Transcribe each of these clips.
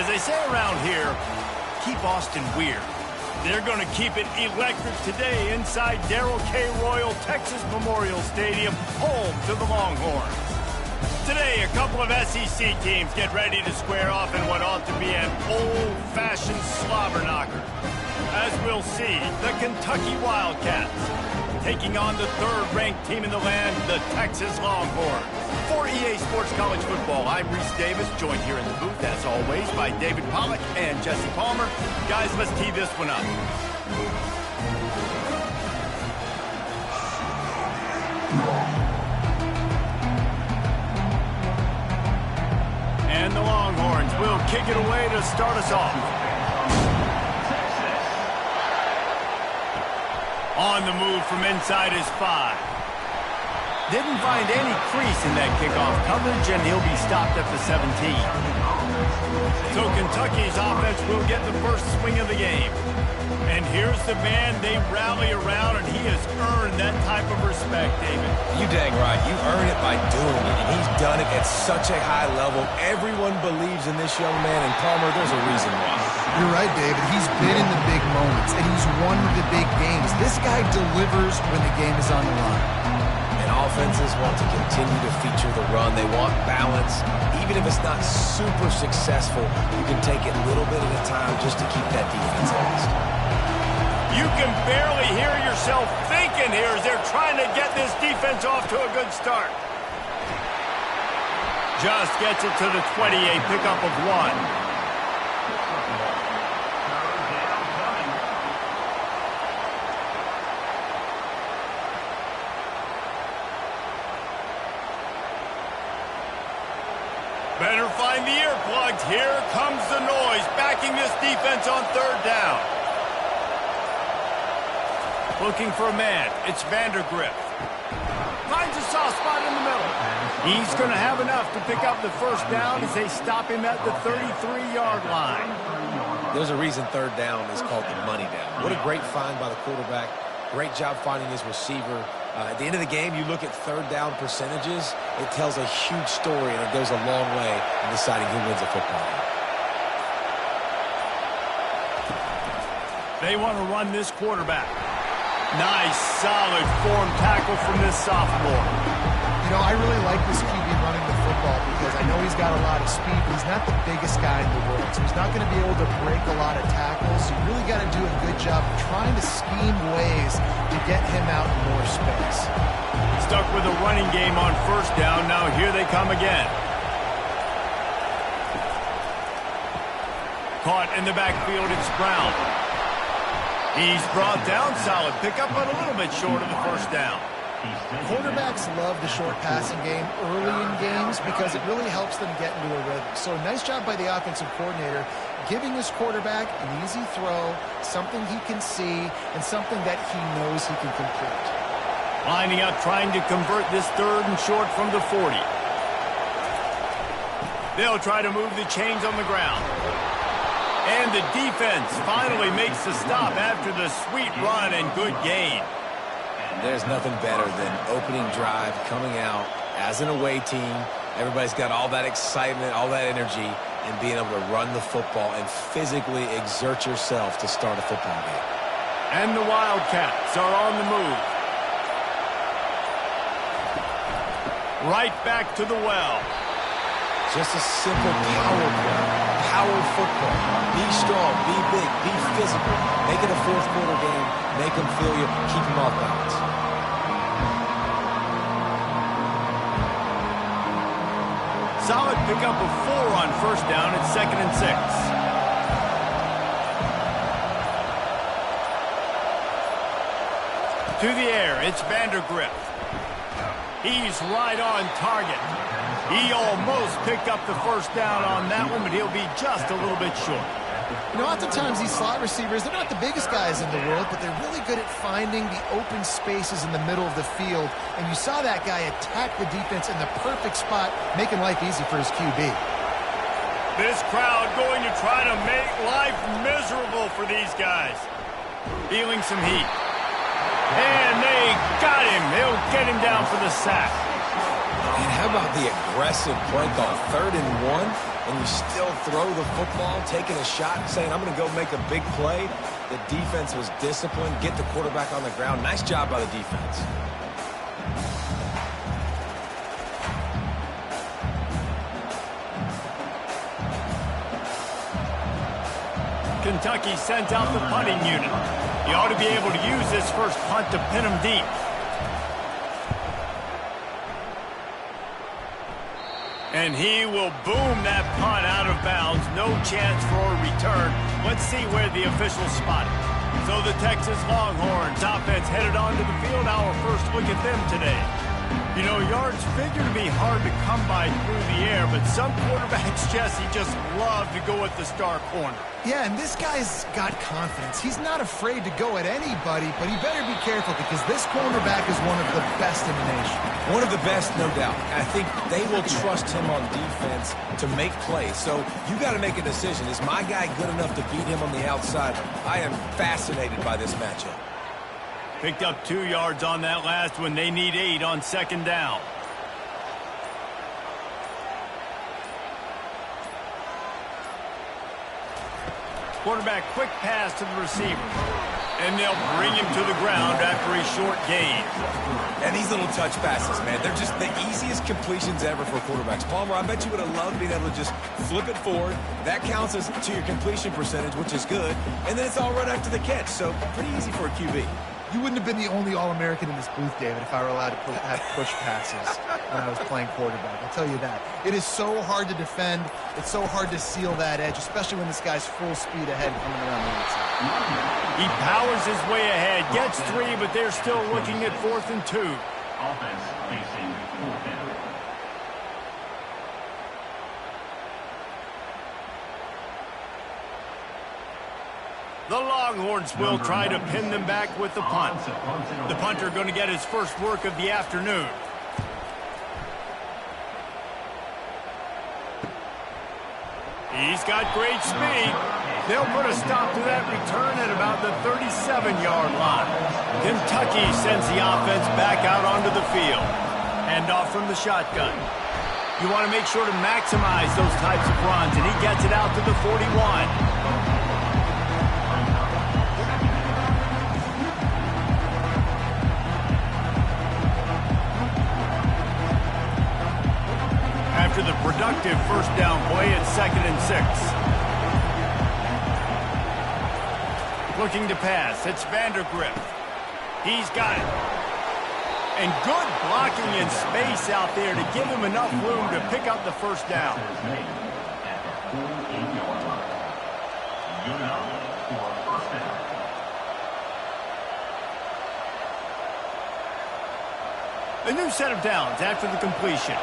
As they say around here, keep Austin weird. They're going to keep it electric today inside Darrell K. Royal Texas Memorial Stadium, home to the Longhorns. Today, a couple of SEC teams get ready to square off in what ought to be an old-fashioned slobber knocker. As we'll see, the Kentucky Wildcats taking on the third-ranked team in the land, the Texas Longhorns. For EA Sports College Football, I'm Reese Davis, joined here in the booth, as always, by David Pollack and Jesse Palmer. Guys, let's tee this one up. And the Longhorns will kick it away to start us off. On the move from inside his 5. Didn't find any crease in that kickoff coverage, and he'll be stopped at the 17. So Kentucky's offense will get the first swing of the game. And here's the man they rally around, and he has earned that type of respect, David. You dang right. You earn it by doing it, and he's done it at such a high level. Everyone believes in this young man, and Palmer, there's a reason why. You're right, David. He's been in the big moments, and he's won the big games. This guy delivers when the game is on the line. And offenses want to continue to feature the run. They want balance. Even if it's not super successful, you can take it a little bit at a time just to keep that defense honest. You can barely hear yourself thinking here as they're trying to get this defense off to a good start. Just gets it to the 28, pickup of 1. Better find the earplugs. Here comes the noise, backing this defense on third down. Looking for a man. It's Vandergrift. Finds a soft spot in the middle. He's going to have enough to pick up the first down as they stop him at the 33-yard line. There's a reason third down is called the money down. What a great find by the quarterback. Great job finding his receiver. At the end of the game, you look at third down percentages, it tells a huge story, and it goes a long way in deciding who wins a football game. They want to run this quarterback. Nice, solid form tackle from this sophomore. You know, I really like this QB running the football because I know he's got a lot of speed, but he's not the biggest guy in the world, so he's not going to be able to break a lot of tackles. You really got to do a good job of trying to scheme ways to get him out in more space. Stuck with a running game on first down. Now here they come again. Caught in the backfield, it's Brown. He's brought down, solid pickup, but a little bit short of the first down. Quarterbacks love the short passing game early in games because it really helps them get into a rhythm. So nice job by the offensive coordinator giving his quarterback an easy throw, something he can see, and something that he knows he can complete. Lining up, trying to convert this third and short from the 40. They'll try to move the chains on the ground. And the defense finally makes the stop after the sweet run and good gain. There's nothing better than opening drive, coming out as an away team. Everybody's got all that excitement, all that energy, and being able to run the football and physically exert yourself to start a football game. And the Wildcats are on the move. Right back to the well. Just a simple power play. Power football. Be strong, be big, be physical. Make it a fourth quarter game. Make them feel you. Keep them off balance. Solid pickup of 4 on first down. It's 2nd and 6. To the air, it's Vandergrift. He's right on target. He almost picked up the first down on that one, but he'll be just a little bit short. You know, oftentimes these slot receivers, they're not the biggest guys in the world, but they're really good at finding the open spaces in the middle of the field. And you saw that guy attack the defense in the perfect spot, making life easy for his QB. This crowd going to try to make life miserable for these guys. Feeling some heat. And they got him. They'll get him down for the sack. And how about the aggressive play call? 3rd and 1, and you still throw the football, taking a shot and saying, I'm going to go make a big play. The defense was disciplined, get the quarterback on the ground. Nice job by the defense. Kentucky sends out the punting unit. He ought to be able to use this first punt to pin him deep. And he will boom that punt out of bounds. No chance for a return. Let's see where the officials spot it. So the Texas Longhorns offense headed onto the field. Our first look at them today. You know, yards figure to be hard to come by through the air, but some quarterbacks, Jesse, just love to go at the star corner. Yeah, and this guy's got confidence. He's not afraid to go at anybody, but he better be careful because this cornerback is one of the best in the nation. One of the best, no doubt. I think they will trust him on defense to make plays. So you got to make a decision. Is my guy good enough to beat him on the outside? I am fascinated by this matchup. Picked up 2 yards on that last one. They need 8 on 2nd down. Quarterback quick pass to the receiver. And they'll bring him to the ground after a short gain. And these little touch passes, man, they're just the easiest completions ever for quarterbacks. Palmer, I bet you would have loved being able to just flip it forward. That counts as to your completion percentage, which is good. And then it's all right after the catch. So pretty easy for a QB. You wouldn't have been the only All-American in this booth, David, if I were allowed to have push passes when I was playing quarterback. I'll tell you that. It is so hard to defend. It's so hard to seal that edge, especially when this guy's full speed ahead coming around the outside. He powers his way ahead, gets 3, but they're still looking at 4th and 2. Offense facing 4th down. The Longhorns will try to pin them back with the punt. The punter going to get his first work of the afternoon. He's got great speed. They'll put a stop to that return at about the 37-yard line. Kentucky sends the offense back out onto the field. Handoff from the shotgun. You want to make sure to maximize those types of runs, and he gets it out to the 41. After the productive first down play at 2nd and 6. Looking to pass. It's Vandergrift. He's got it. And good blocking in space out there to give him enough room to pick up the first down. A new set of downs after the completion.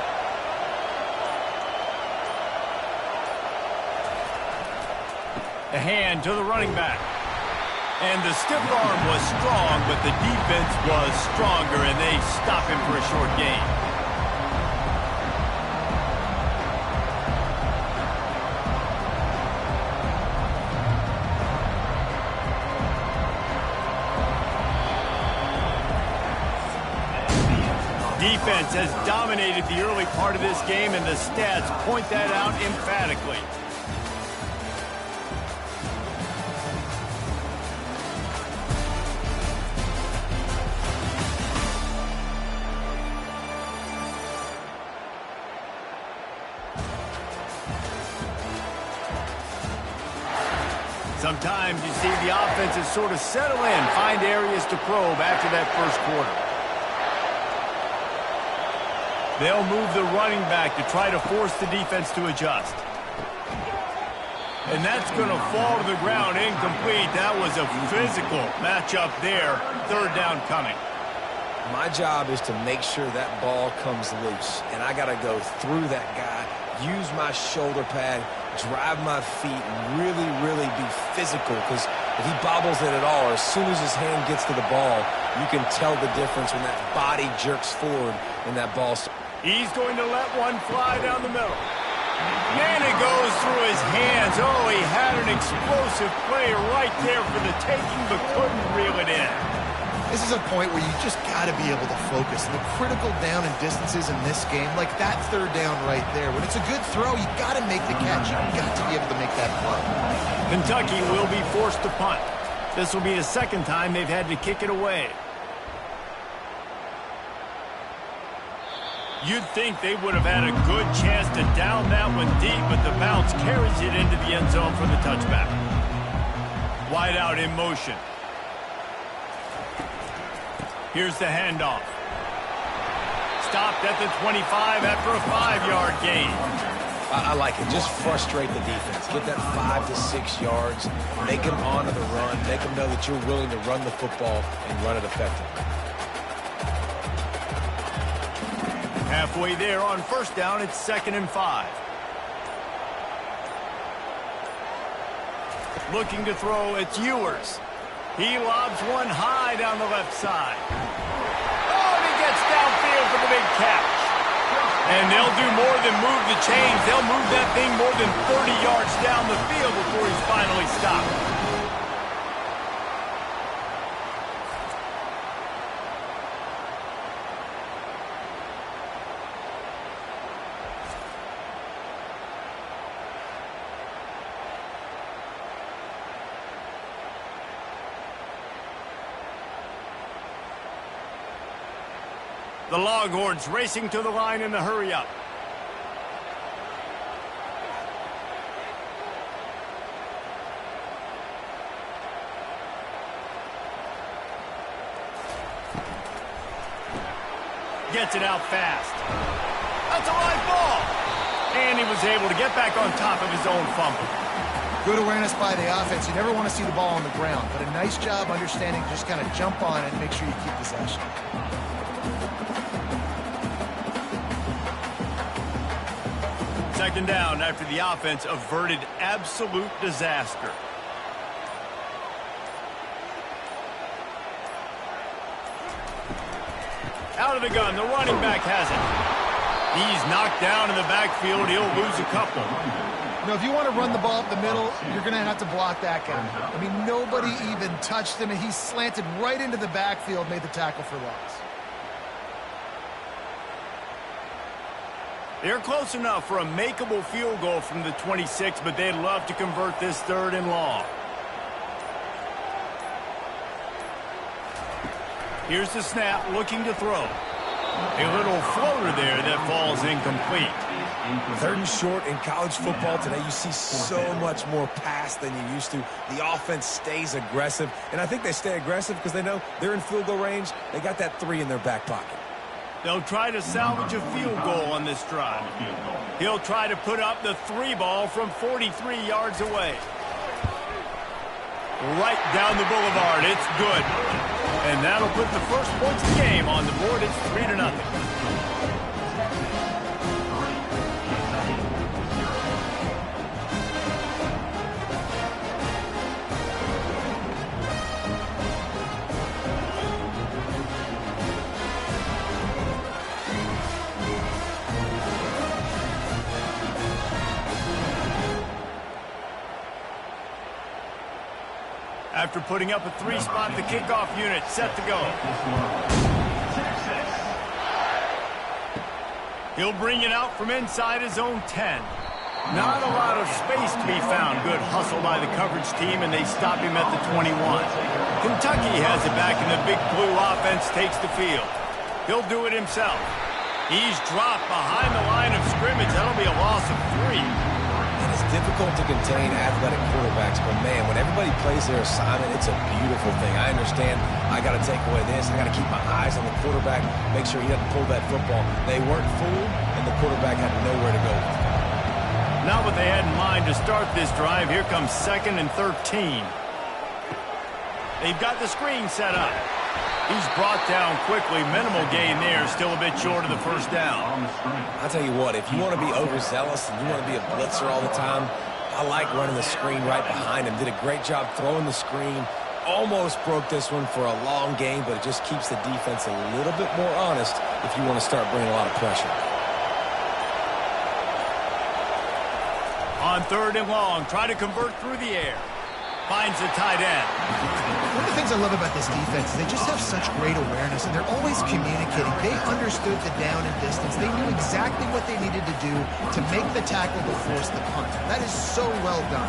A hand to the running back. And the stiff arm was strong, but the defense was stronger, and they stop him for a short gain. Defense has dominated the early part of this game, and the stats point that out emphatically. Sometimes you see the offenses sort of settle in, find areas to probe after that first quarter. They'll move the running back to try to force the defense to adjust. And that's going to fall to the ground incomplete. That was a physical matchup there. 3rd down coming. My job is to make sure that ball comes loose, and I got to go through that guy, use my shoulder pad, drive my feet, and really, really be physical, because if he bobbles it at all, as soon as his hand gets to the ball, you can tell the difference when that body jerks forward and that ball. He's going to let one fly down the middle. And it goes through his hands. Oh, he had an explosive play right there for the taking, but couldn't reel it in. This is a point where you just got to be able to focus. The critical down and distances in this game, like that third down right there. When it's a good throw, you got to make the catch. You got to be able to make that play. Kentucky will be forced to punt. This will be the second time they've had to kick it away. You'd think they would have had a good chance to down that one deep, but the bounce carries it into the end zone for the touchback. Wide out in motion. Here's the handoff. Stopped at the 25 after a 5-yard gain. I like it. Just frustrate the defense. Get that 5 to 6 yards. Make them honor the run. Make them know that you're willing to run the football and run it effectively. Halfway there on first down, it's 2nd and 5. Looking to throw, it's Ewers. He lobs one high down the left side. Oh, and he gets downfield for the big catch. And they'll do more than move the chains. They'll move that thing more than 30 yards down the field before he's finally stopped. The Longhorns racing to the line in the hurry-up. Gets it out fast. That's a live ball. And he was able to get back on top of his own fumble. Good awareness by the offense. You never want to see the ball on the ground, but a nice job understanding to just kind of jump on it and make sure you keep possession. Second down after the offense averted absolute disaster. Out of the gun, the running back has it. He's knocked down in the backfield. He'll lose a couple. You know, if you want to run the ball up the middle, you're going to have to block that guy. I mean, nobody even touched him, and he slanted right into the backfield, made the tackle for loss. They're close enough for a makeable field goal from the 26, but they'd love to convert this 3rd and long. Here's the snap, looking to throw. A little floater there that falls incomplete. 3rd and short in college football today, you see so much more pass than you used to. The offense stays aggressive, and I think they stay aggressive because they know they're in field goal range. They got that 3 in their back pocket. They'll try to salvage a field goal on this drive. He'll try to put up the 3 ball from 43 yards away. Right down the boulevard. It's good. And that'll put the first points of the game on the board. It's 3-0. After putting up a 3-spot, the kickoff unit set to go. He'll bring it out from inside his own 10. Not a lot of space to be found. Good hustle by the coverage team, and they stop him at the 21. Kentucky has it back, and the big blue offense takes the field. He'll do it himself. He's dropped behind the line of scrimmage. That'll be a loss of 3. It's difficult to contain athletic quarterbacks, but man, when everybody plays their assignment, it's a beautiful thing. I understand I got to take away this. I got to keep my eyes on the quarterback, make sure he doesn't pull that football. They weren't fooled, and the quarterback had nowhere to go with it. Not what they had in mind to start this drive. Here comes 2nd and 13. They've got the screen set up. He's brought down quickly. Minimal gain there. Still a bit short of the first down. I'll tell you what, if you want to be overzealous and you want to be a blitzer all the time, I like running the screen right behind him. Did a great job throwing the screen. Almost broke this one for a long game, but it just keeps the defense a little bit more honest if you want to start bringing a lot of pressure. On 3rd and long, try to convert through the air. finds the tight end. One of the things I love about this defense is they just have such great awareness, and they're always communicating. They understood the down and distance. They knew exactly what they needed to do to make the tackle to force the punt. That is so well done.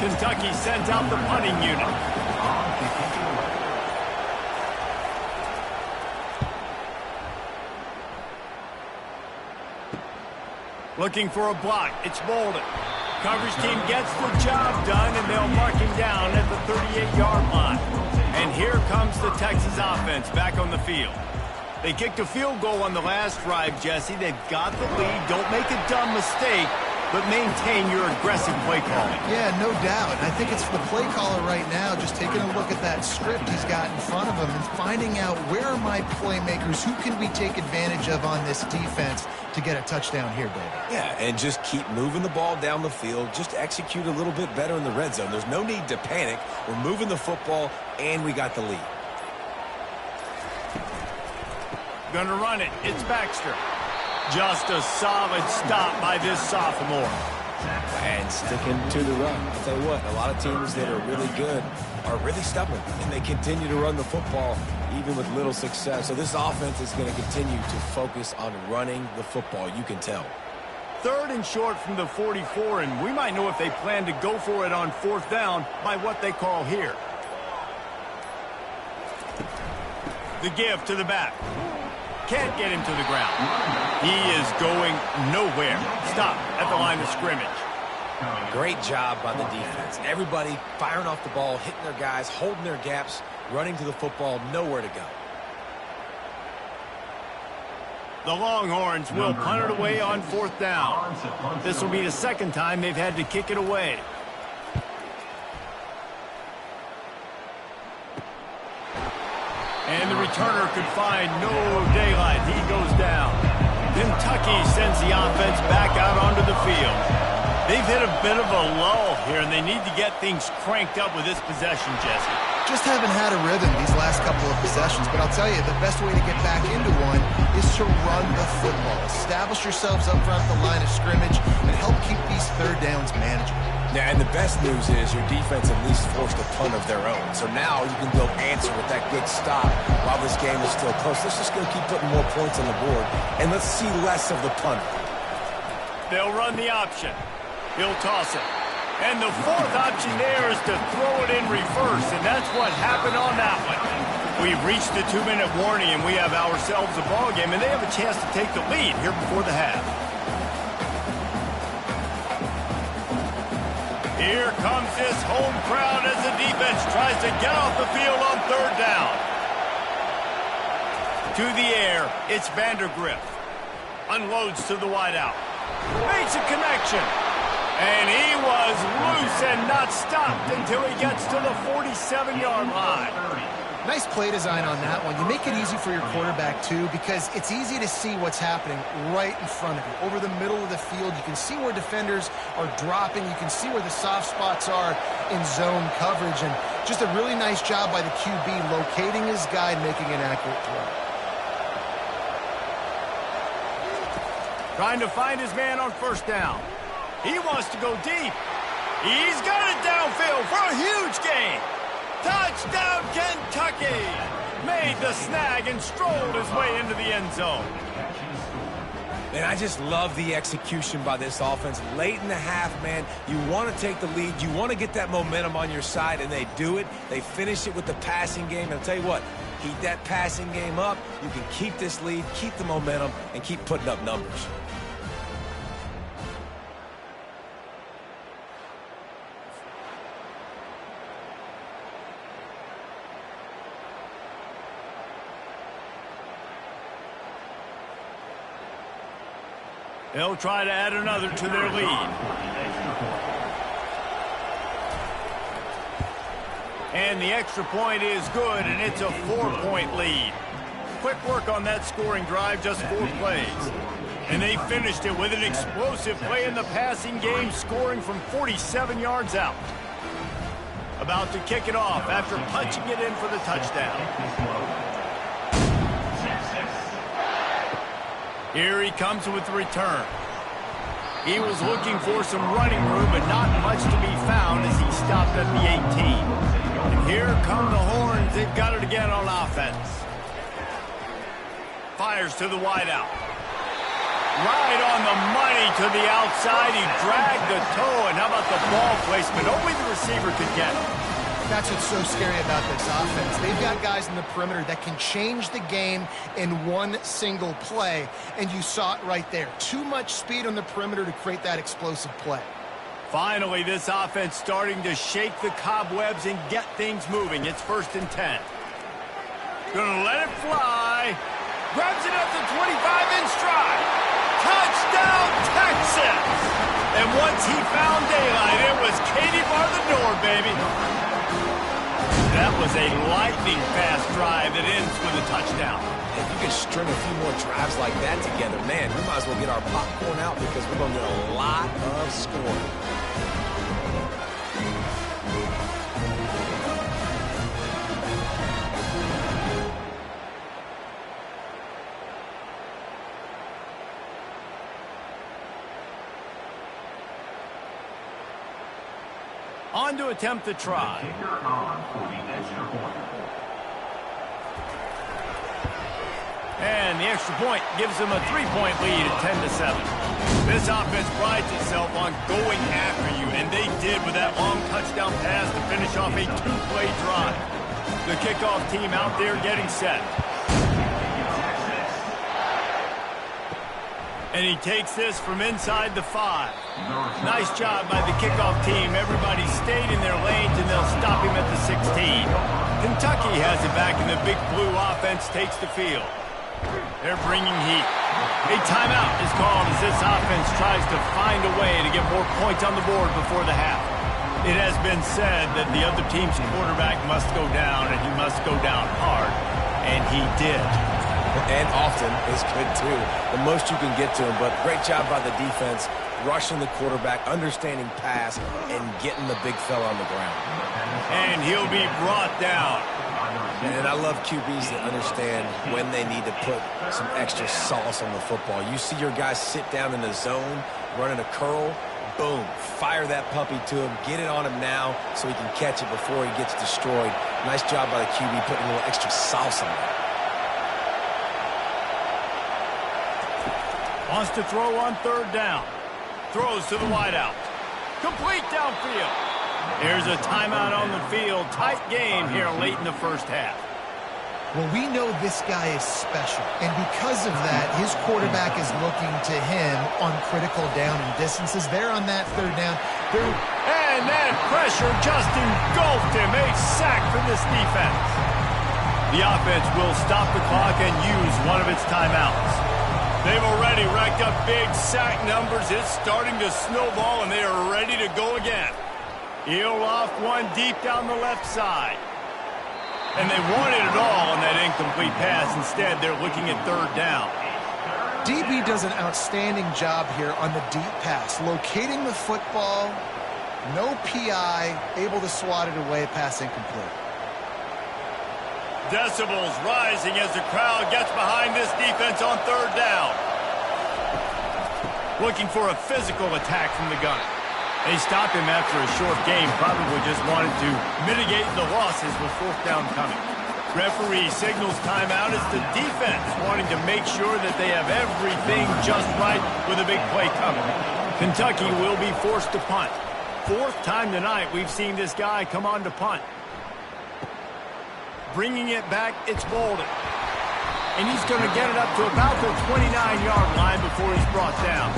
Kentucky sends out the punting unit. Looking for a block. It's Bolden. Coverage team gets the job done, and they'll mark him down at the 38-yard line. And here comes the Texas offense back on the field. They kicked a field goal on the last drive, Jesse. They've got the lead. Don't make a dumb mistake, but maintain your aggressive play calling. Yeah, no doubt. I think it's the play caller right now just taking a look at that script he's got in front of him and finding out where are my playmakers, who can we take advantage of on this defense to get a touchdown here, David. Yeah, and just keep moving the ball down the field. Just execute a little bit better in the red zone. There's no need to panic. We're moving the football, and we got the lead. Gonna run it. It's Baxter. Just a solid stop by this sophomore. And sticking to the run. I'll tell you what, a lot of teams that are really good are really stubborn, and they continue to run the football even with little success. So this offense is going to continue to focus on running the football. You can tell. 3rd and short from the 44, and we might know if they plan to go for it on 4th down by what they call here. The give to the back. Can't get him to the ground. He is going nowhere. Stop at the line of scrimmage. Great job by the defense. Everybody firing off the ball, hitting their guys, holding their gaps, running to the football, nowhere to go. The Longhorns will punt it away on 4th down. This will be the 2nd time they've had to kick it away. And the returner could find no daylight. He goes down. Kentucky sends the offense back out onto the field. They've hit a bit of a lull here, and they need to get things cranked up with this possession, Jesse. Just haven't had a rhythm these last couple of possessions, but I'll tell you, the best way to get back into one is to run the football. Establish yourselves up front the line of scrimmage and help keep these 3rd downs manageable. Yeah, and the best news is your defense at least forced a punt of their own. So now you can go answer with that good stop while this game is still close. Let's just go keep putting more points on the board, and let's see less of the punter. They'll run the option. He'll toss it. And the 4th option there is to throw it in reverse, and that's what happened on that one. We've reached the 2-minute warning, and we have ourselves a ball game, and they have a chance to take the lead here before the half. Here comes this home crowd as the defense tries to get off the field on 3rd down. To the air, it's Vandergrift. Unloads to the wideout. Makes a connection. And he was loose and not stopped until he gets to the 47-yard line. Nice play design on that one. You make it easy for your quarterback, too, because it's easy to see what's happening right in front of you. Over the middle of the field, you can see where defenders are dropping. You can see where the soft spots are in zone coverage. And just a really nice job by the QB locating his guy and making an accurate throw. Trying to find his man on 1st down. He wants to go deep. He's got it downfield for a huge gain. Touchdown, Kentucky! Made the snag and strolled his way into the end zone. And I just love the execution by this offense. Late in the half, man, you want to take the lead. You want to get that momentum on your side, and they do it. They finish it with the passing game. And I'll tell you what, keep that passing game up. You can keep this lead, keep the momentum, and keep putting up numbers. They'll try to add another to their lead. And the extra point is good, and it's a 4-point lead. Quick work on that scoring drive, just 4 plays. And they finished it with an explosive play in the passing game, scoring from 47 yards out. About to kick it off after punching it in for the touchdown. Here he comes with the return. He was looking for some running room, but not much to be found as he stopped at the 18. And here come the horns. They've got it again on offense. Fires to the wideout. Right on the money to the outside. He dragged the toe, and how about the ball placement? Only the receiver could get it. That's what's so scary about this offense. They've got guys in the perimeter that can change the game in one single play, and you saw it right there. Too much speed on the perimeter to create that explosive play. Finally, this offense starting to shake the cobwebs and get things moving. It's 1st and 10. Gonna let it fly. Grabs it at the 25 in stride. Touchdown, Texas! And once he found daylight, it was Katie bar the door, baby. That was a lightning-fast drive that ends with a touchdown. If you can string a few more drives like that together, man, we might as well get our popcorn out because we're going to get a lot of scoring. On to attempt the try. Kicker on for the extra point. And the extra point gives them a 3-point lead at 10-7. This offense prides itself on going after you, and they did with that long touchdown pass to finish off a 2-play drive. The kickoff team out there getting set. And he takes this from inside the 5. Nice job by the kickoff team. Everybody stayed in their lanes, and they'll stop him at the 16. Kentucky has it back, and the big blue offense takes the field. They're bringing heat. A timeout is called as this offense tries to find a way to get more points on the board before the half. It has been said that the other team's quarterback must go down, and he must go down hard. And he did. And often is good, too. The most you can get to him, but great job by the defense, rushing the quarterback, understanding pass, and getting the big fella on the ground. And he'll be brought down. And I love QBs that understand when they need to put some extra sauce on the football. You see your guys sit down in the zone, running a curl, boom, fire that puppy to him, get it on him now so he can catch it before he gets destroyed. Nice job by the QB putting a little extra sauce on it. Wants to throw on 3rd down. Throws to the wideout. Complete downfield. Here's a timeout on the field. Tight game here late in the first half. Well, we know this guy is special, and because of that, his quarterback is looking to him on critical down and distances. They're on that 3rd down. And that pressure just engulfed him. A sack for this defense. The offense will stop the clock and use one of its timeouts. They've already racked up big sack numbers. It's starting to snowball, and they are ready to go again. He'll loft one deep down the left side. And they wanted it all on that incomplete pass. Instead, they're looking at 3rd down. DB does an outstanding job here on the deep pass, locating the football, no PI, able to swat it away, pass incomplete. Decibels rising as the crowd gets behind this defense on 3rd down. Looking for a physical attack from the gunner. They stopped him after a short game, probably just wanted to mitigate the losses with 4th down coming. Referee signals timeout as the defense wanting to make sure that they have everything just right with a big play coming. Kentucky will be forced to punt. 4th time tonight we've seen this guy come on to punt. Bringing it back, it's Bolden. And he's going to get it up to about the 29-yard line before he's brought down.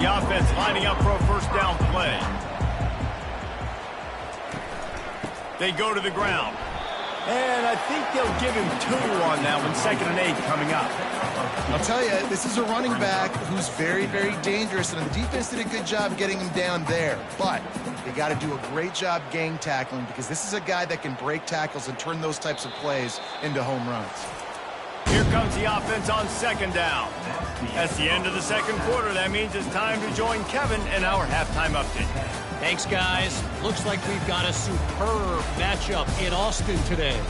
The offense lining up for a 1st down play. They go to the ground. And I think they'll give him 2 on that one, 2nd and 8 coming up. I'll tell you, this is a running back who's very, very dangerous, and the defense did a good job getting him down there. But they got to do a great job gang tackling because this is a guy that can break tackles and turn those types of plays into home runs. Here comes the offense on 2nd down. That's the end of the 2nd quarter. That means it's time to join Kevin in our halftime update. Thanks, guys. Looks like we've got a superb matchup in Austin today.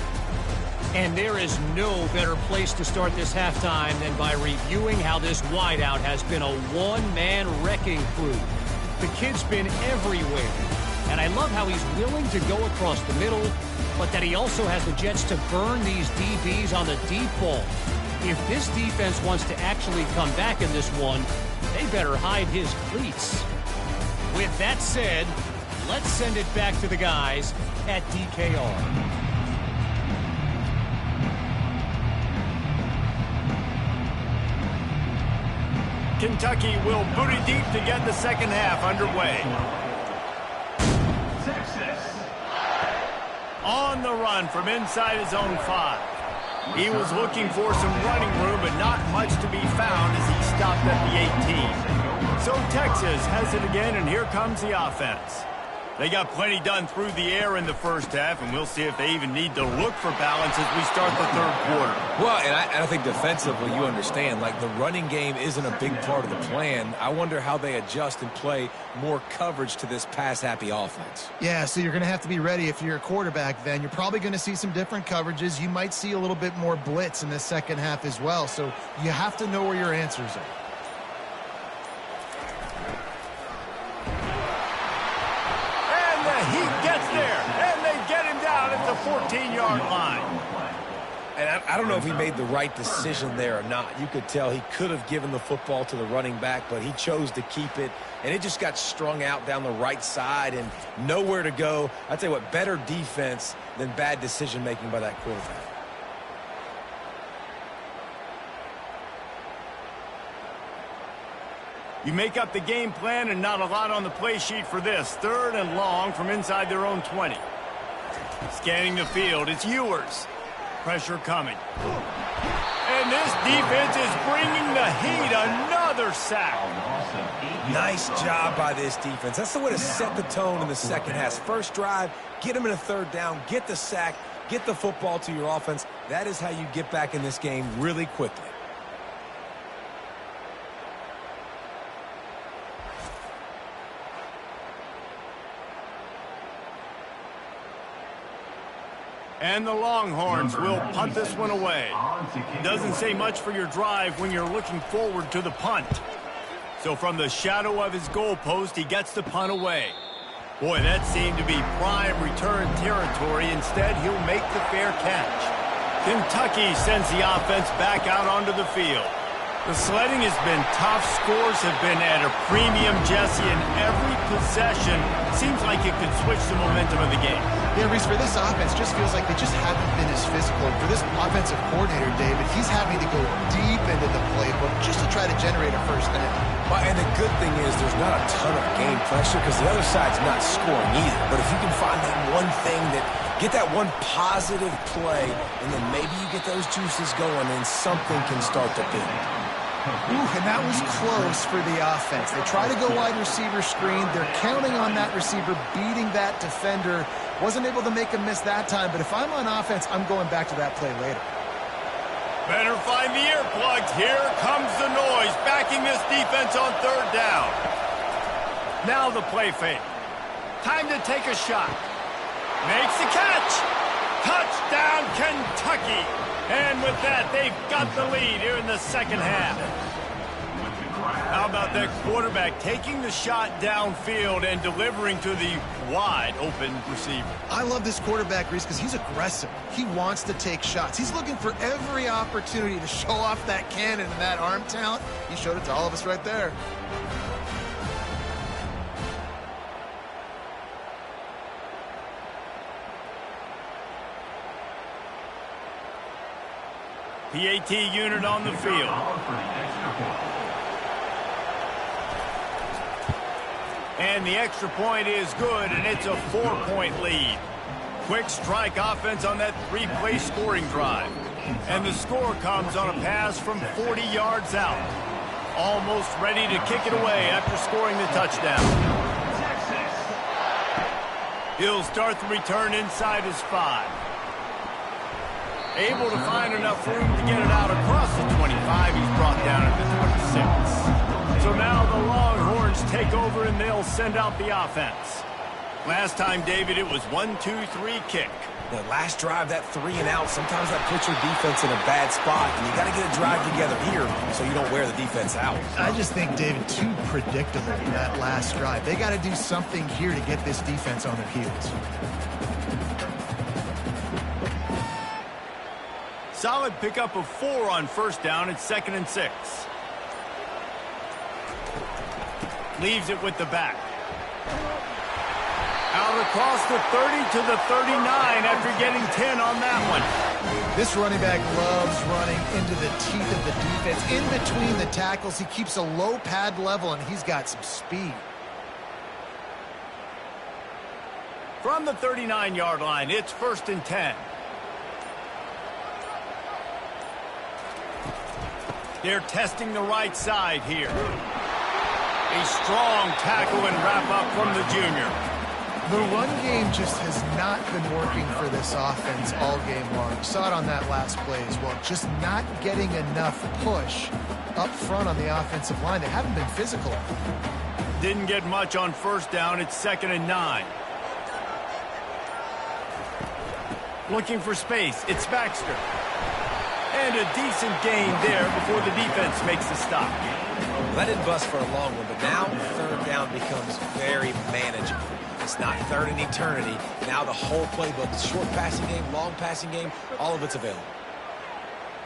And there is no better place to start this halftime than by reviewing how this wideout has been a one-man wrecking crew. The kid's been everywhere, and I love how he's willing to go across the middle, but that he also has the Jets to burn these DBs on the deep ball. If this defense wants to actually come back in this one, they better hide his cleats. With that said, let's send it back to the guys at DKR. Kentucky will boot it deep to get the second half underway. Texas. On the run from inside his own 5. He was looking for some running room, but not much to be found as he stopped at the 18. So Texas has it again, and here comes the offense. They got plenty done through the air in the first half, and we'll see if they even need to look for balance as we start the third quarter. Well, and I think defensively, you understand, like the running game isn't a big part of the plan. I wonder how they adjust and play more coverage to this pass-happy offense. Yeah, so you're going to have to be ready if you're a quarterback then. You're probably going to see some different coverages. You might see a little bit more blitz in the second half as well, so you have to know where your answers are. He gets there, and they get him down at the 14-yard line. And I don't know if he made the right decision there or not. You could tell he could have given the football to the running back, but he chose to keep it, and it just got strung out down the right side and nowhere to go. I'll tell you what, better defense than bad decision-making by that quarterback. You make up the game plan and not a lot on the play sheet for this. Third and long from inside their own 20. Scanning the field, it's Ewers. Pressure coming. And this defense is bringing the heat. Another sack. Nice job by this defense. That's the way to set the tone in the second half. First drive, get them in a third down, get the sack, get the football to your offense. That is how you get back in this game really quickly. And the Longhorns will punt this one away. Doesn't say much for your drive when you're looking forward to the punt. So from the shadow of his goalpost, he gets the punt away. Boy, that seemed to be prime return territory. Instead, he'll make the fair catch. Kentucky sends the offense back out onto the field. The sledding has been tough. Scores have been at a premium, Jesse, and every possession seems like it could switch the momentum of the game. Yeah, Reese, for this offense, just feels like they just haven't been as physical. For this offensive coordinator, David, he's having to go deep into the playbook just to try to generate a first down. Well, and the good thing is there's not a ton of game pressure because the other side's not scoring either. But if you can find that one thing that get that one positive play, and then maybe you get those juices going, and something can start to build. Ooh, and that was close for the offense. They try to go wide receiver screen. They're counting on that receiver beating that defender. Wasn't able to make a miss that time, but if I'm on offense, I'm going back to that play later. Better find the earplugs. Here comes the noise, backing this defense on third down. Now the play fake. Time to take a shot. Makes the catch. Touchdown, Kentucky. And with that, they've got the lead here in the second half. How about that quarterback taking the shot downfield and delivering to the wide-open receiver? I love this quarterback, Reese, because he's aggressive. He wants to take shots. He's looking for every opportunity to show off that cannon and that arm talent. He showed it to all of us right there. PAT unit on the field. And the extra point is good, and it's a 4-point lead. Quick strike offense on that 3-play scoring drive. And the score comes on a pass from 40 yards out. Almost ready to kick it away after scoring the touchdown. He'll start the return inside his 5. Able to find enough room to get it out across the 25. He's brought down at the 26. So now the Longhorns take over and they'll send out the offense. Last time, David, it was 1-2-3 kick. The last drive, that 3 and out, sometimes that puts your defense in a bad spot, and you got to get a drive together here so you don't wear the defense out. I just think, David, too predictable, that last drive. They got to do something here to get this defense on their heels. Solid pickup of 4 on first down. It's 2nd and 6. Leaves it with the back. Out across the 30 to the 39 after getting 10 on that one. This running back loves running into the teeth of the defense. In between the tackles, he keeps a low pad level, and he's got some speed. From the 39-yard line, it's 1st and 10. They're testing the right side here. A strong tackle and wrap up from the junior. The run game just has not been working for this offense all game long. You saw it on that last play as well. Just not getting enough push up front on the offensive line. They haven't been physical. Didn't get much on first down. It's 2nd and 9. Looking for space. It's Baxter. And a decent gain there before the defense makes the stop. Well, that didn't bust for a long one, but now third down becomes very manageable. It's not third in eternity. Now the whole playbook, short passing game, long passing game, all of it's available.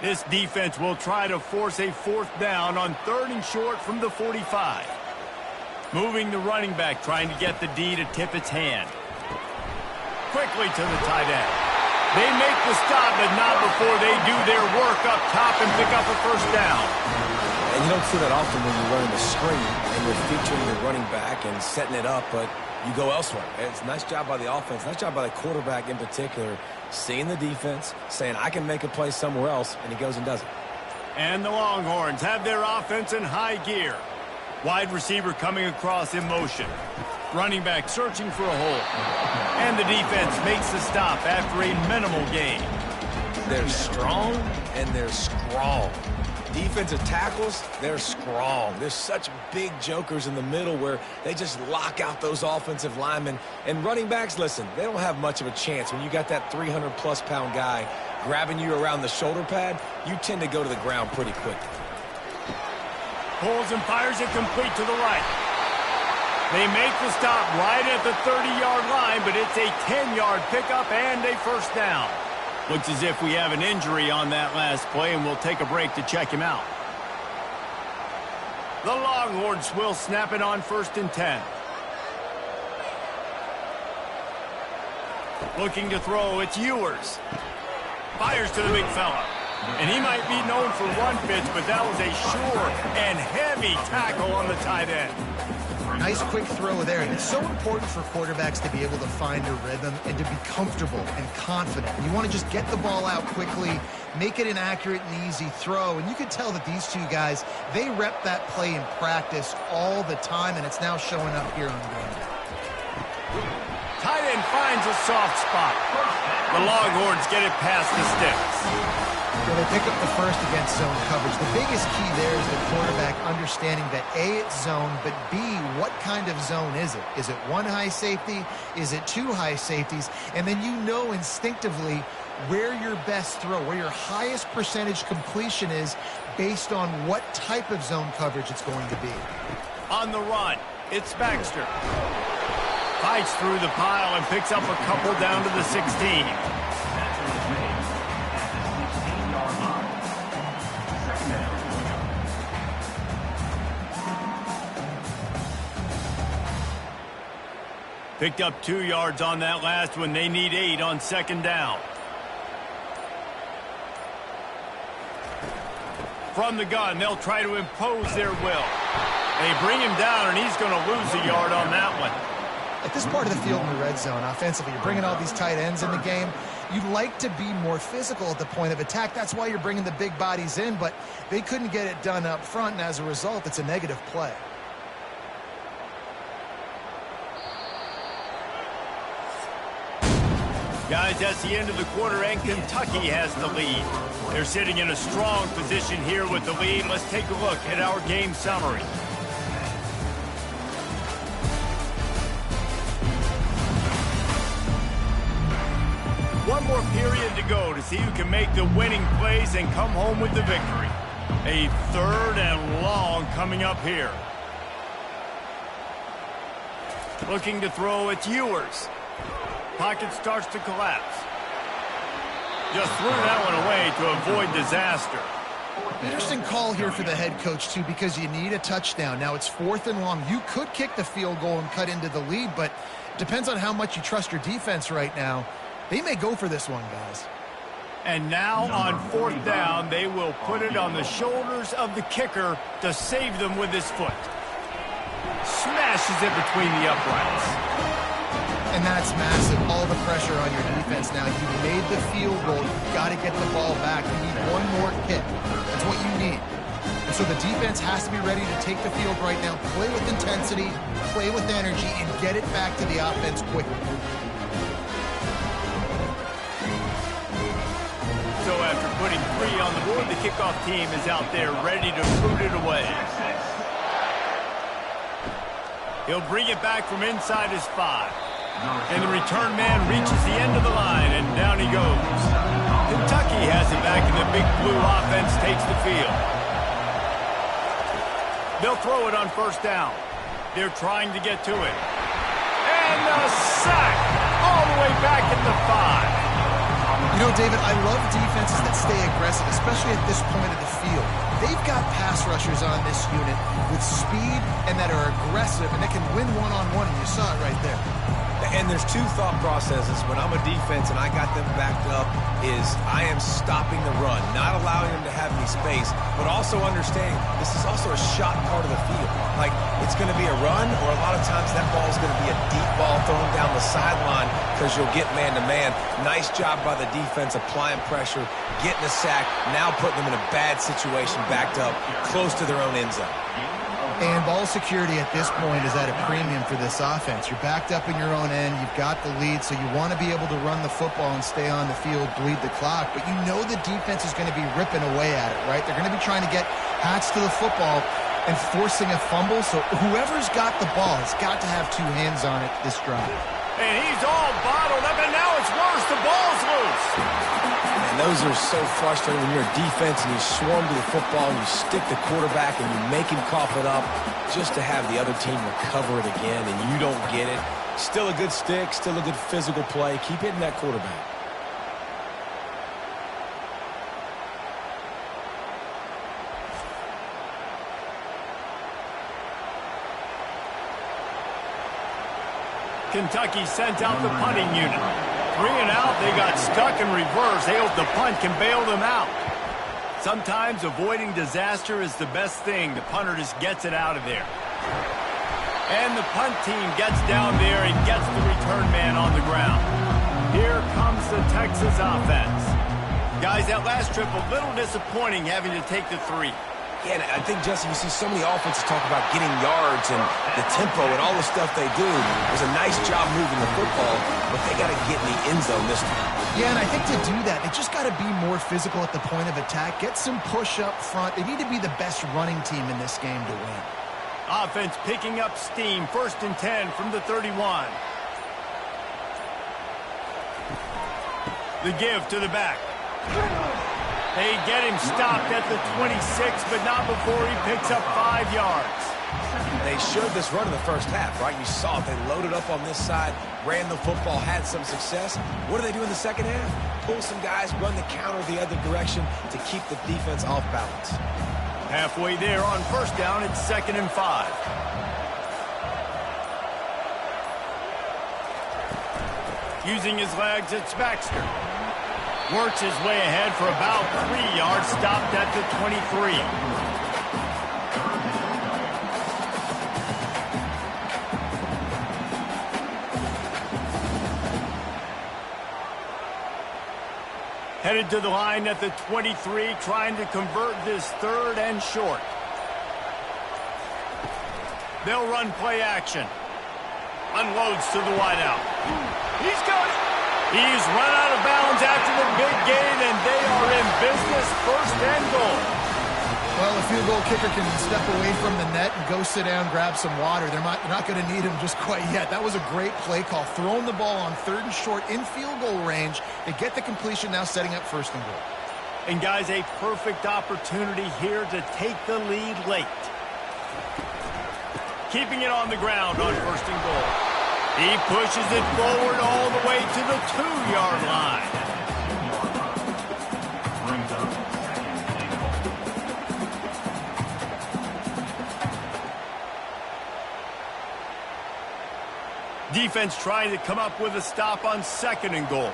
This defense will try to force a 4th down on 3rd and short from the 45. Moving the running back, trying to get the D to tip its hand. Quickly to the tight end. They make the stop, but not before they do their work up top and pick up a 1st down. And you don't see that often when you're running the screen and you're featuring the running back and setting it up, but you go elsewhere. It's a nice job by the offense, nice job by the quarterback in particular, seeing the defense, saying, I can make a play somewhere else, and he goes and does it. And the Longhorns have their offense in high gear. Wide receiver coming across in motion. Running back searching for a hole. And the defense makes the stop after a minimal gain. They're strong and they're strong. Defensive tackles, they're strong. There's such big jokers in the middle where they just lock out those offensive linemen. And running backs, listen, they don't have much of a chance. When you got that 300-plus pound guy grabbing you around the shoulder pad, you tend to go to the ground pretty quickly. Pulls and fires it complete to the right. They make the stop right at the 30-yard line, but it's a 10-yard pickup and a 1st down. Looks as if we have an injury on that last play, and we'll take a break to check him out. The Longhorns will snap it on 1st and 10. Looking to throw, it's Ewers. Fires to the big fella. And he might be known for run fits, but that was a sure and heavy tackle on the tight end. Nice quick throw there. And it's so important for quarterbacks to be able to find a rhythm and to be comfortable and confident. You want to just get the ball out quickly, make it an accurate and easy throw. And you can tell that these two guys, they rep that play in practice all the time, and it's now showing up here on game day. Tight end finds a soft spot. The Longhorns get it past the sticks. Well, they pick up the 1st against zone coverage. The biggest key there is the quarterback understanding that A, it's zone, but B, what kind of zone is it? Is it 1 high safety? Is it 2 high safeties? And then you know instinctively where your best throw, where your highest percentage completion is based on what type of zone coverage it's going to be. On the run, it's Baxter. Fights through the pile and picks up a couple down to the 16. Picked up 2 yards on that last one. They need 8 on 2nd down. From the gun, they'll try to impose their will. They bring him down, and he's going to lose a yard on that one. At this part of the field in the red zone, offensively, you're bringing all these tight ends in the game. You'd like to be more physical at the point of attack. That's why you're bringing the big bodies in, but they couldn't get it done up front, and as a result, it's a negative play. Guys, that's the end of the quarter, and Kentucky has the lead. They're sitting in a strong position here with the lead. Let's take a look at our game summary. period to go to see who can make the winning plays and come home with the victory. A 3rd and long coming up here. Looking to throw, it's Ewers. Pocket starts to collapse. Just threw that one away to avoid disaster. Interesting call here for the head coach, too, because you need a touchdown. Now, it's 4th and long. You could kick the field goal and cut into the lead, but depends on how much you trust your defense right now. They may go for this one, guys. And now on 4th down, they will put it on the shoulders of the kicker to save them with his foot. Smashes it between the uprights. And that's massive. All the pressure on your defense now. You made the field goal. You've got to get the ball back. You need one more kick. That's what you need. And so the defense has to be ready to take the field right now, play with intensity, play with energy, and get it back to the offense quickly. So after putting 3 on the board, the kickoff team is out there ready to boot it away. He'll bring it back from inside his 5. And the return man reaches the end of the line, and down he goes. Kentucky has it back, and the Big Blue offense takes the field. They'll throw it on 1st down. They're trying to get to it. And a sack all the way back at the 5. You know, David, I love defenses that stay aggressive, especially at this point of the field. They've got pass rushers on this unit with speed and that are aggressive, and they can win one-on-one, and you saw it right there. And there's 2 thought processes when I'm a defense and I got them backed up is I am stopping the run, not allowing them to have any space, but also understanding this is also a shot part of the field. Like, it's going to be a run, or a lot of times that ball is going to be a deep ball thrown down the sideline because you'll get man-to-man. Nice job by the defense applying pressure, getting a sack, now putting them in a bad situation backed up close to their own end zone. And ball security at this point is at a premium for this offense. You're backed up in your own end. You've got the lead, so you want to be able to run the football and stay on the field, bleed the clock. But you know the defense is going to be ripping away at it, right? They're going to be trying to get Hats to the football and forcing a fumble. So whoever's got the ball has got to have 2 hands on it this drive. And he's all bottled up, and now it's worse. The ball's loose. And those are so frustrating when you're a defense and you swarm to the football and you stick the quarterback and you make him cough it up just to have the other team recover it again and you don't get it. Still a good stick, still a good physical play. Keep hitting that quarterback. Kentucky sent out the punting unit. 3 and out, they got stuck in reverse. They hope the punt can bail them out. Sometimes avoiding disaster is the best thing. The punter just gets it out of there. And the punt team gets down there and gets the return man on the ground. Here comes the Texas offense. Guys, that last trip, a little disappointing having to take the 3. Yeah, and I think, Jesse, you see so many offenses talk about getting yards and the tempo and all the stuff they do. It was a nice job moving the football, but they got to get in the end zone this time. Yeah, and I think to do that, they just got to be more physical at the point of attack, get some push up front. They need to be the best running team in this game to win. Offense picking up steam. 1st and 10 from the 31. The give to the back. They get him stopped at the 26, but not before he picks up 5 yards. They showed this run in the first half, right? You saw it. They loaded up on this side, ran the football, had some success. What do they do in the second half? Pull some guys, run the counter the other direction to keep the defense off balance. Halfway there on 1st down, it's 2nd and 5. Using his legs, it's Baxter. Works his way ahead for about 3 yards, stopped at the 23. Headed to the line at the 23, trying to convert this 3rd and short. They'll run play action. Unloads to the wideout. He's got it. He's run out of bounds after the big gain, and they are in business. 1st and goal. Well, a field goal kicker can step away from the net and go sit down, grab some water. They're not going to need him just quite yet. That was a great play call. Throwing the ball on 3rd and short in field goal range. They get the completion, now setting up 1st and goal. And, guys, a perfect opportunity here to take the lead late. Keeping it on the ground on 1st and goal. He pushes it forward all the way to the 2-yard line. Defense trying to come up with a stop on 2nd and goal.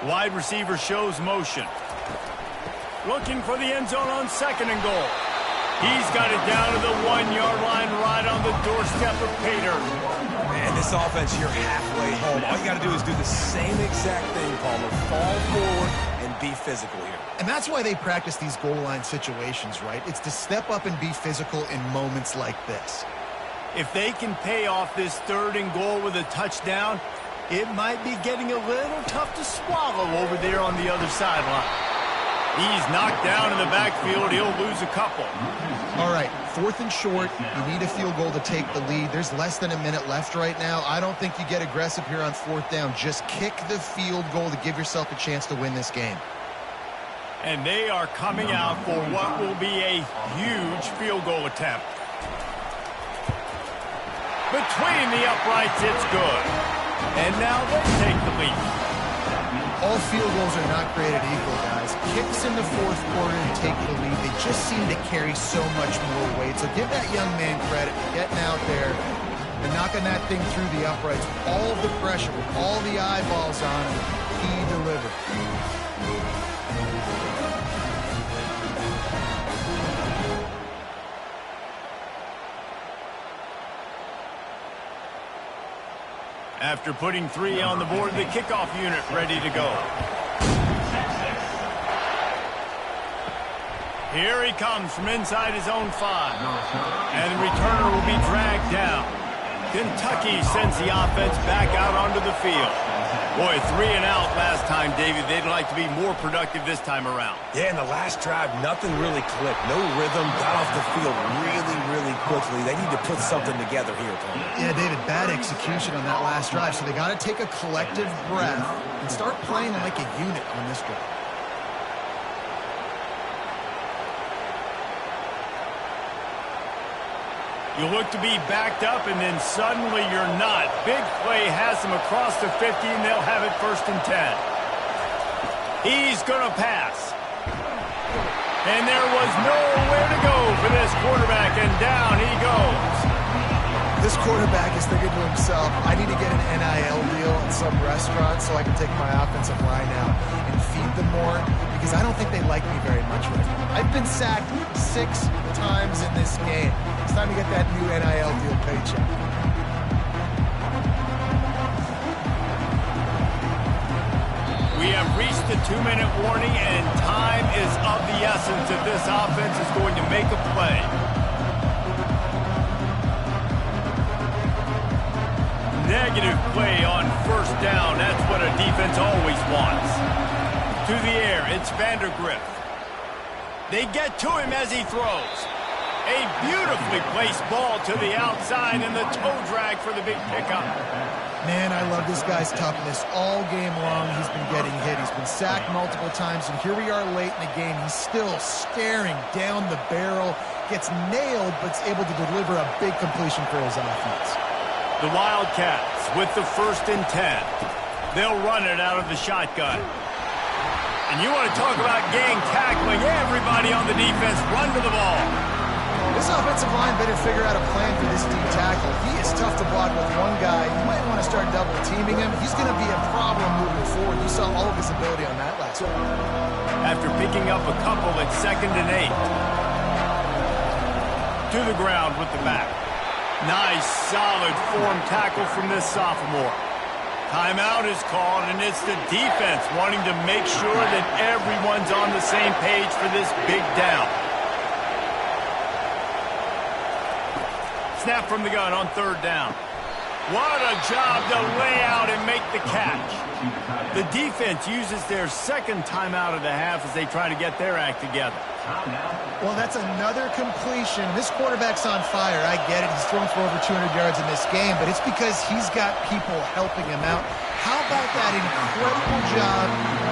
Wide receiver shows motion. Looking for the end zone on 2nd and goal. He's got it down to the 1-yard line right on the doorstep of Pater. Man, this offense, you're halfway home. All you got to do is do the same exact thing, Palmer. Fall forward and be physical here. And that's why they practice these goal line situations, right? It's to step up and be physical in moments like this. If they can pay off this 3rd and goal with a touchdown, it might be getting a little tough to swallow over there on the other sideline. He's knocked down in the backfield. He'll lose a couple. All right, 4th and short. You need a field goal to take the lead. There's less than a minute left right now. I don't think you get aggressive here on 4th down. Just kick the field goal to give yourself a chance to win this game. And they are coming out for what will be a huge field goal attempt. Between the uprights, it's good. And now they take the lead. All field goals are not created equal, guys. Kicks in the 4th quarter and take the lead. They just seem to carry so much more weight. So give that young man credit for getting out there and knocking that thing through the uprights. With all of the pressure, with all the eyeballs on him, he delivered. After putting 3 on the board, the kickoff unit ready to go. Here he comes from inside his own 5. And the returner will be dragged down. Kentucky sends the offense back out onto the field. Boy, 3 and out last time, David. They'd like to be more productive this time around. Yeah, in the last drive, nothing really clicked. No rhythm, got off the field really quickly. They need to put something together here, Tony. Yeah, David, bad execution on that last drive. So they got to take a collective breath and start playing like a unit on this drive. You look to be backed up, and then suddenly you're not. Big play has them across the 50, and they'll have it 1st and 10. He's going to pass. And there was nowhere to go for this quarterback, and down he goes. This quarterback is thinking to himself, I need to get an NIL deal at some restaurant so I can take my offensive line out and feed them more, because I don't think they like me very much right now. I've been sacked 6 times in this game. It's time to get that new NIL deal paycheck. We have reached the 2-minute warning, and time is of the essence if this offense is going to make a play. Negative play on 1st down. That's what a defense always wants. To the air, it's Vandergrift. They get to him as he throws. A beautifully placed ball to the outside, and the toe drag for the big pickup. Man, I love this guy's toughness. All game long, he's been getting hit. He's been sacked multiple times, and here we are late in the game. He's still staring down the barrel, gets nailed, but is able to deliver a big completion for his offense. The Wildcats with the 1st and 10. They'll run it out of the shotgun. And you want to talk about gang tackling. Everybody on the defense run to the ball. This offensive line better figure out a plan for this deep tackle. He is tough to block with one guy. You might want to start double-teaming him. He's going to be a problem moving forward. You saw all of his ability on that last one. After picking up a couple at 2nd and 8. To the ground with the back. Nice, solid form tackle from this sophomore. Timeout is called, and it's the defense wanting to make sure that everyone's on the same page for this big down. Snap from the gun on 3rd down. What a job to lay out and make the catch. The defense uses their second timeout of the half as they try to get their act together. Well, that's another completion. This quarterback's on fire. I get it. He's thrown for over 200 yards in this game, but it's because he's got people helping him out. How about that incredible job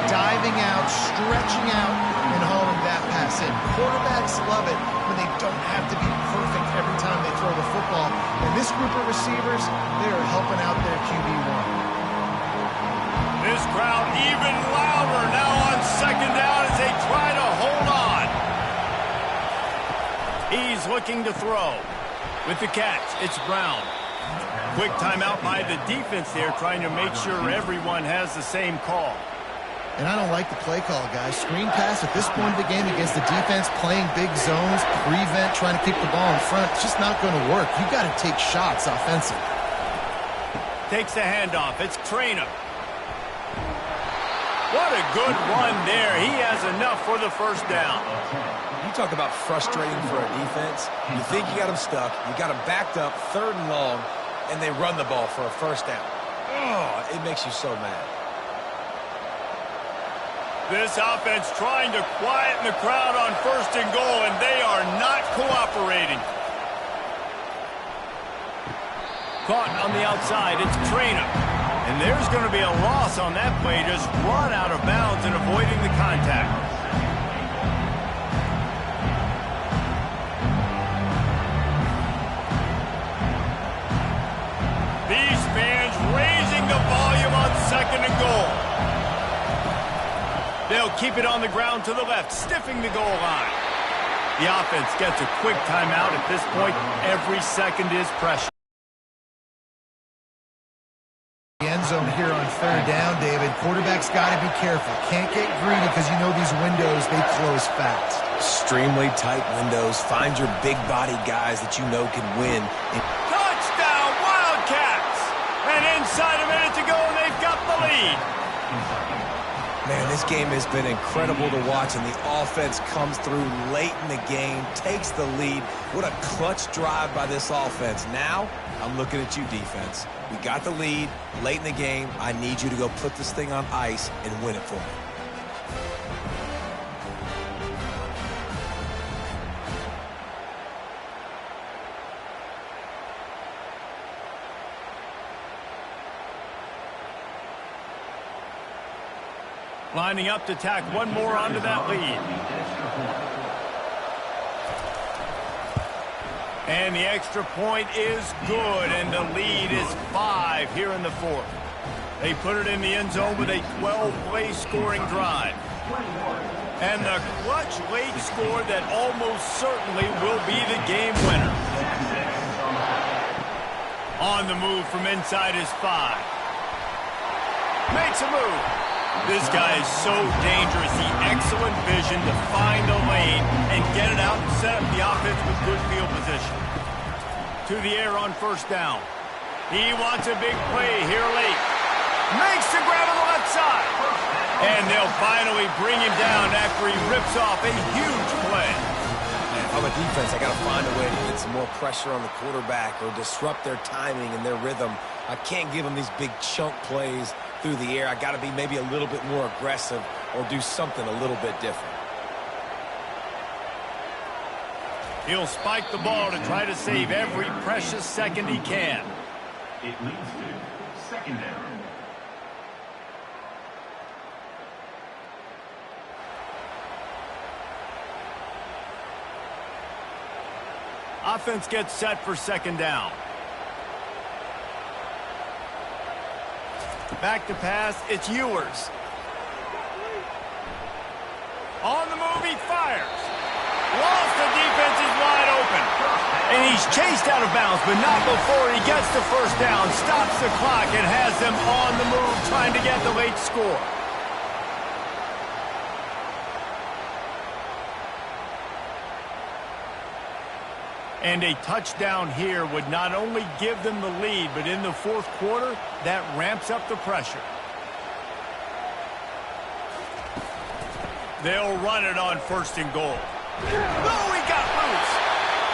diving out, stretching out, and hauling that pass in? Quarterbacks love it when they don't have to be perfect every time they throw the football. And this group of receivers, they are helping out their QB1. This crowd even louder now on second down as they try to hold on. He's looking to throw. With the catch, it's Brown. Quick timeout by the defense there, trying to make sure everyone has the same call. And I don't like the play call, guys. Screen pass at this point of the game against the defense, playing big zones, prevent, trying to keep the ball in front. It's just not going to work. You got to take shots offensive. Takes the handoff. It's Traynor. What a good run there. He has enough for the first down. You talk about frustrating for a defense. You think you got them stuck. You got them backed up, 3rd and long, and they run the ball for a first down. Oh, it makes you so mad. This offense trying to quieten the crowd on 1st and goal, and they are not cooperating. Caught on the outside. It's Traynor. And there's going to be a loss on that play, just run out of bounds and avoiding the contact. These fans raising the volume on 2nd and goal. They'll keep it on the ground to the left, stiffing the goal line. The offense gets a quick timeout at this point. Every second is precious. End zone here on 3rd down, David. Quarterback's got to be careful. Can't get greedy because you know these windows, they close fast. Extremely tight windows. Find your big-bodied guys that you know can win. Touchdown, Wildcats! And inside a minute to go, and they've got the lead. Man, this game has been incredible to watch, and the offense comes through late in the game, takes the lead. What a clutch drive by this offense. Now, I'm looking at you, defense. We got the lead late in the game. I need you to go put this thing on ice and win it for me. Lining up to tack one more onto that lead. And the extra point is good, and the lead is 5 here in the 4th. They put it in the end zone with a 12-play scoring drive. And the clutch late score that almost certainly will be the game winner. On the move from inside his 5. Makes a move. This guy is so dangerous. The excellent vision to find a lane and get it out and set up the offense with good field position. To the air on 1st down. He wants a big play here late. Makes the grab on the left side. And they'll finally bring him down after he rips off a huge play. If I'm a defense, I got to find a way to get some more pressure on the quarterback or disrupt their timing and their rhythm. I can't give them these big chunk plays through the air. I got to be maybe a little bit more aggressive or do something a little bit different. He'll spike the ball to try to save every precious second he can. It leads to 2nd down. Offense gets set for 2nd down. Back to pass, it's Ewers. On the move, he fires. Lost, the defense is wide open. And he's chased out of bounds, but not before he gets the 1st down, stops the clock, and has them on the move trying to get the late score. And a touchdown here would not only give them the lead, but in the 4th quarter, that ramps up the pressure. They'll run it on 1st and goal. Oh, he got loose.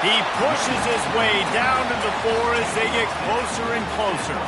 He pushes his way down to the 4 as they get closer and closer.